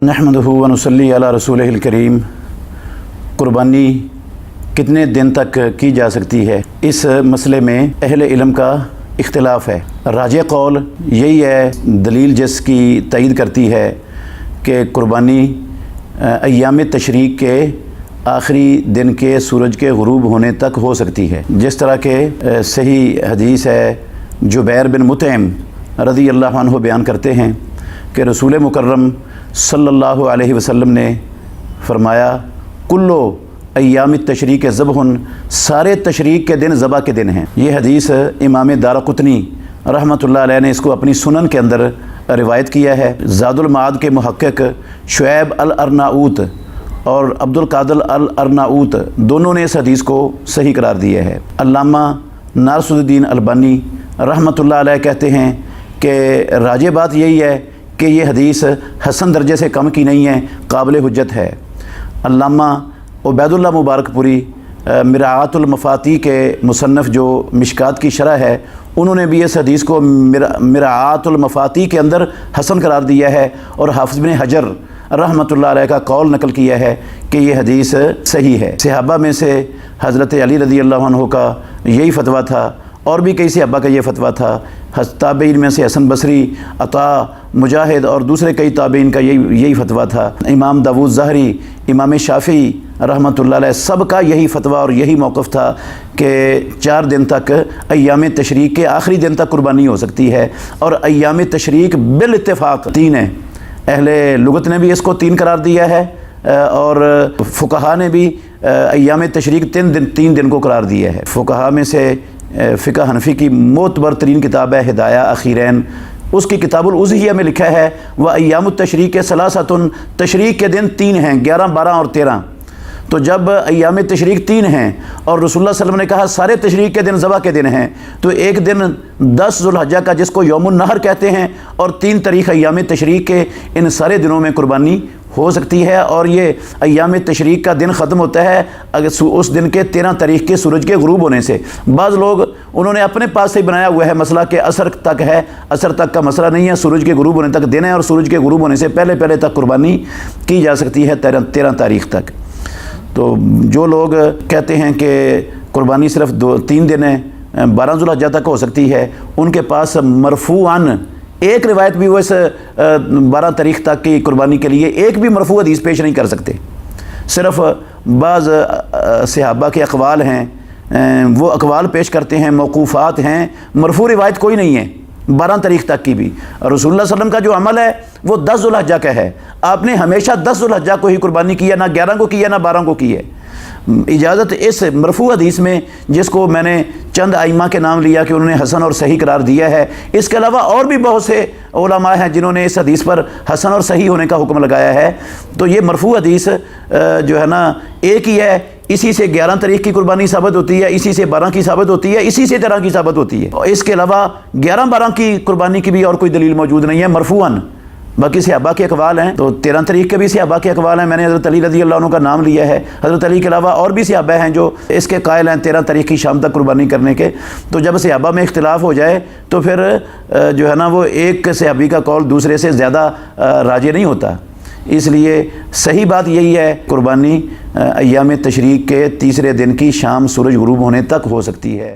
नहमदुहु व नुसल्ली अला रसूलिहिल करीम। कुर्बानी कितने दिन तक की जा सकती है, इस मसले में अहले इल्म का इख्तिलाफ़ है। राजे कौल यही है, दलील जिसकी तईद करती है कि कुर्बानी अय्याम तशरीक़ के आखिरी दिन के सूरज के गुरूब होने तक हो सकती है। जिस तरह के सही हदीस है, जुबैर बिन मुतइम रज़ी अल्लाह अन्हु बयान करते हैं कि रसूल मुकर्रम सल्लल्लाहु अलैहि वसल्लम ने फरमाया, कुल्लो अय्याम तशरीक़ ज़बहुन, सारे तशरीक़ के दिन ज़बा के दिन हैं। ये हदीस इमाम दारक़ुतनी रहमतुल्लाह अलैह ने इसको अपनी सुनन के अंदर रिवायत किया है। ज़ादुल माद के मुहक्किक शुएब अल अर्नाऊत और अब्दुल कादिर अल अर्नाऊत दोनों ने इस हदीस को सही करार दिया है। अल्लामा नासिरुद्दीन अलबानी रहमतुल्लाह अलैह कहते हैं कि राजे बात यही है कि ये हदीस हसन दर्जे से कम की नहीं है, काबिल हुज्जत है। अल्लामा उबैदुल्लाह मुबारकपुरी मिराआतुल मफाती के मुसन्नफ़ जो मिशकात की शरह है, उन्होंने भी इस हदीस को मिराआतुल मफाती के अंदर हसन करार दिया है और हाफ़िज़ बिन हजर रहमतुल्लाह अलैह का कौल नकल किया है कि ये हदीस सही है। सहाबा में से हज़रत अली रज़ी अल्लाह अन्हु का यही फतवा था और भी कई सहाबा का ये फतवा था। ताबईन में से हसन बसरी, अता, मुजाहिद और दूसरे कई ताबईन का यही फतवा था। इमाम दाऊद ज़हरी, इमाम शाफ़ी रहमतुल्लाह अलैह सब का यही फतवा और यही मौक़िफ़ था कि 4 दिन तक अय्याम तशरीक़ के आखिरी दिन तक कुर्बानी हो सकती है। और अय्याम तशरीक़ बिल इत्तिफ़ाक़ 3 है। अहले लुगत ने भी इसको 3 करार दिया है और फ़ुक़हा ने भी अय्याम तशरीक़ 3 दिन को करार दिया है। फ़ुक़हा में से फ़िक़्ह हनफ़ी की मोतबर तरीन किताब है हिदाया अखीरैन, उसकी किताबुल उज़हिया में लिखा है व अय्यामुत तशरीक़ के सलासतुन, तशरीक़ के दिन 3 हैं, 11, 12 और 13। तो जब अय्याम तशरीक़ 3 हैं और रसूलुल्लाह सल्लल्लाहु अलैहि वसल्लम ने कहा सारे तशरीक़ के दिन ज़बा के दिन हैं, तो एक दिन 10 ज़ुल्हज्जा का जिसको यौमुन नहर कहते हैं और 3 तारीख़ अय्याम तशरीक़ के, इन सारे दिनों में कुर्बानी हो सकती है। और ये अय्याम तशरीक़ का दिन ख़त्म होता है अगर उस दिन के 13 तारीख़ के सूरज के गुरूब होने से। बाज़ लोग उन्होंने अपने पास से बनाया हुआ है मसला कि असर तक है, असर तक का मसला नहीं है, सूरज के गुरूब होने तक दिन है और सूरज के गुरूब होने से पहले पहले तक कुर्बानी की जा सकती है 13 तारीख़ तक। तो जो लोग कहते हैं कि कुर्बानी सिर्फ 3 दिन है, 12 ज़ुल्हज्जा तक हो सकती है, उनके पास मरफ़ूअन एक रिवायत भी वो इस 12 तारीख़ तक की कुर्बानी के लिए एक भी मरफ़ू हदीस पेश नहीं कर सकते। सिर्फ़ बाज़ सहाबा के अक़वाल हैं, वो अक़वाल पेश करते हैं, मौक़ूफ़ात हैं, मरफ़ू रिवायत कोई नहीं है 12 तारीख़ तक की भी। रसूलुल्लाह सल्लल्लाहु अलैहि वसल्लम का जो अमल है वो 10 ज़ुल्हज्जा का है। आपने हमेशा 10 ज़ुल्हज्जा को ही कुर्बानी की है, ना 11 को की है, ना 12 को की है। इजाज़त इस मरफ़ू हदीस में, जिसको मैंने चंद आइमा के नाम लिया कि उन्होंने हसन और सही करार दिया है, इसके अलावा और भी बहुत से उलमा हैं जिन्होंने इस हदीस पर हसन और सही होने का हुक्म लगाया है। तो ये मरफ़ू हदीस जो है ना एक ही है, इसी से 11 तारीख़ की कुर्बानी साबित होती है, इसी से 12 की साबित होती है, इसी से 13 की साबित होती है। और इसके अलावा 11-12 की कुर्बानी की भी और कोई दलील मौजूद नहीं है मरफ़ूअन। बाकी सहाबा के अक़वाल हैं, तो 13 तारीख़ के भी सहाबा के अक़वाल हैं। मैंने हज़रत अली रज़ी अल्लाह अन्हु का नाम लिया है। हज़रत अली के अलावा और भी सहाबा हैं जो इसके कायल हैं 13 तारीख़ की शाम तक कुर्बानी करने के। तो जब सहाबा में इख्तिलाफ़ हो जाए तो फिर जो है ना वो एक सहाबी का कौल दूसरे से ज़्यादा राजे नहीं होता। इसलिए सही बात यही है, कुर्बानी अय्याम तशरीक़ के तीसरे दिन की शाम सूरज गुरूब होने तक हो सकती है।